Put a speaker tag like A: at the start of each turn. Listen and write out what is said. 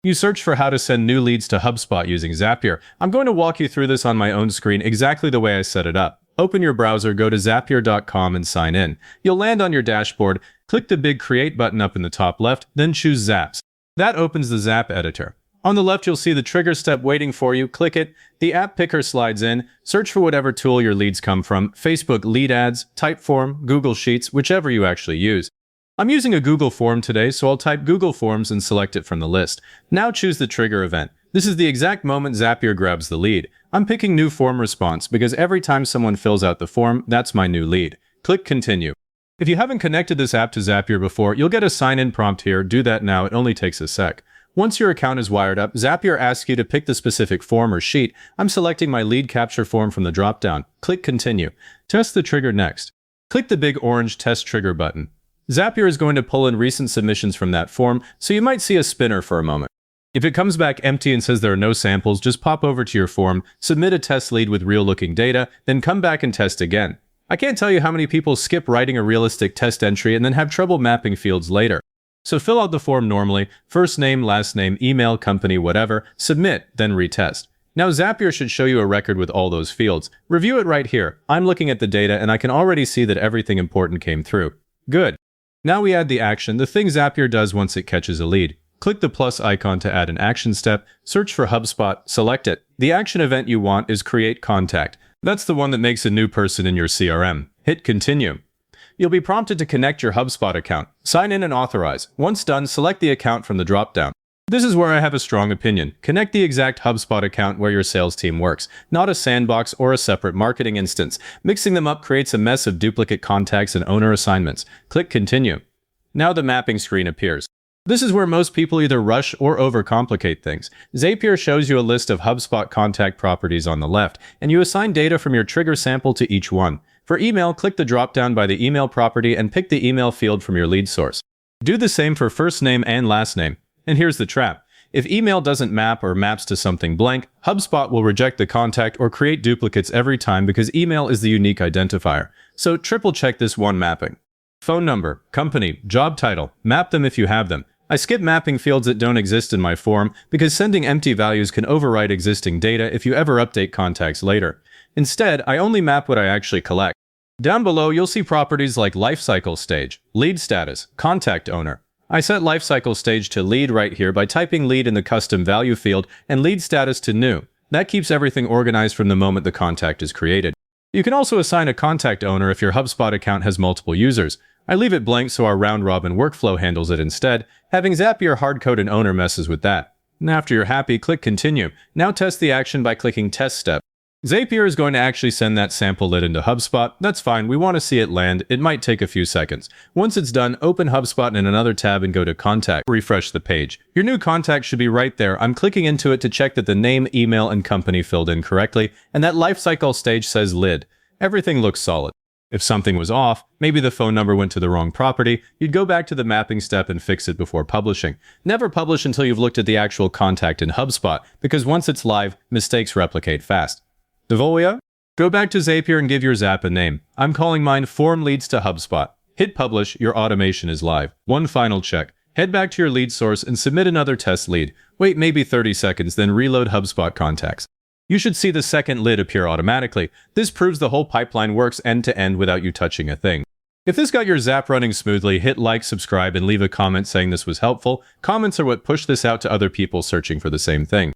A: You search for how to send new leads to HubSpot using Zapier. I'm going to walk you through this on my own screen exactly the way I set it up. Open your browser, go to zapier.com and sign in. You'll land on your dashboard, click the big Create button up in the top left, then choose Zaps. That opens the Zap editor. On the left, you'll see the trigger step waiting for you. Click it. The app picker slides in. Search for whatever tool your leads come from: Facebook lead ads, Typeform, Google Sheets, whichever you actually use. I'm using a Google form today, so I'll type Google Forms and select it from the list. Now choose the trigger event. This is the exact moment Zapier grabs the lead. I'm picking new form response because every time someone fills out the form, that's my new lead. Click Continue. If you haven't connected this app to Zapier before, you'll get a sign-in prompt here. Do that now. It only takes a sec. Once your account is wired up, Zapier asks you to pick the specific form or sheet. I'm selecting my lead capture form from the drop-down. Click Continue. Test the trigger next. Click the big orange Test Trigger button. Zapier is going to pull in recent submissions from that form, so you might see a spinner for a moment. If it comes back empty and says there are no samples, just pop over to your form, submit a test lead with real-looking data, then come back and test again. I can't tell you how many people skip writing a realistic test entry and then have trouble mapping fields later. So fill out the form normally: first name, last name, email, company, whatever, submit, then retest. Now Zapier should show you a record with all those fields. Review it right here. I'm looking at the data and I can already see that everything important came through. Good. Now we add the action, the thing Zapier does once it catches a lead. Click the plus icon to add an action step, search for HubSpot, select it. The action event you want is Create Contact. That's the one that makes a new person in your CRM. Hit Continue. You'll be prompted to connect your HubSpot account. Sign in and authorize. Once done, select the account from the drop-down. This is where I have a strong opinion. Connect the exact HubSpot account where your sales team works, not a sandbox or a separate marketing instance. Mixing them up creates a mess of duplicate contacts and owner assignments. Click Continue. Now the mapping screen appears. This is where most people either rush or overcomplicate things. Zapier shows you a list of HubSpot contact properties on the left, and you assign data from your trigger sample to each one. For email, click the drop-down by the email property and pick the email field from your lead source. Do the same for first name and last name. And here's the trap. If email doesn't map or maps to something blank, HubSpot will reject the contact or create duplicates every time because email is the unique identifier. So triple check this one mapping. Phone number, company, job title, map them if you have them. I skip mapping fields that don't exist in my form because sending empty values can overwrite existing data if you ever update contacts later. Instead, I only map what I actually collect. Down below, you'll see properties like lifecycle stage, lead status, contact owner. I set lifecycle stage to lead right here by typing lead in the custom value field and lead status to new. That keeps everything organized from the moment the contact is created. You can also assign a contact owner if your HubSpot account has multiple users. I leave it blank so our round-robin workflow handles it instead. Having Zapier hard-code an owner messes with that. And after you're happy, click Continue. Now test the action by clicking Test Step. Zapier is going to actually send that sample lead into HubSpot. That's fine, we want to see it land. It might take a few seconds. Once it's done, open HubSpot in another tab and go to Contact. Refresh the page. Your new contact should be right there. I'm clicking into it to check that the name, email, and company filled in correctly, and that lifecycle stage says lead. Everything looks solid. If something was off, maybe the phone number went to the wrong property, you'd go back to the mapping step and fix it before publishing. Never publish until you've looked at the actual contact in HubSpot, because once it's live, mistakes replicate fast. Devolia? Go back to Zapier and give your Zap a name. I'm calling mine Form Leads to HubSpot. Hit Publish, your automation is live. One final check. Head back to your lead source and submit another test lead. Wait maybe 30 seconds, then reload HubSpot contacts. You should see the second lid appear automatically. This proves the whole pipeline works end-to-end without you touching a thing. If this got your Zap running smoothly, hit like, subscribe, and leave a comment saying this was helpful. Comments are what push this out to other people searching for the same thing.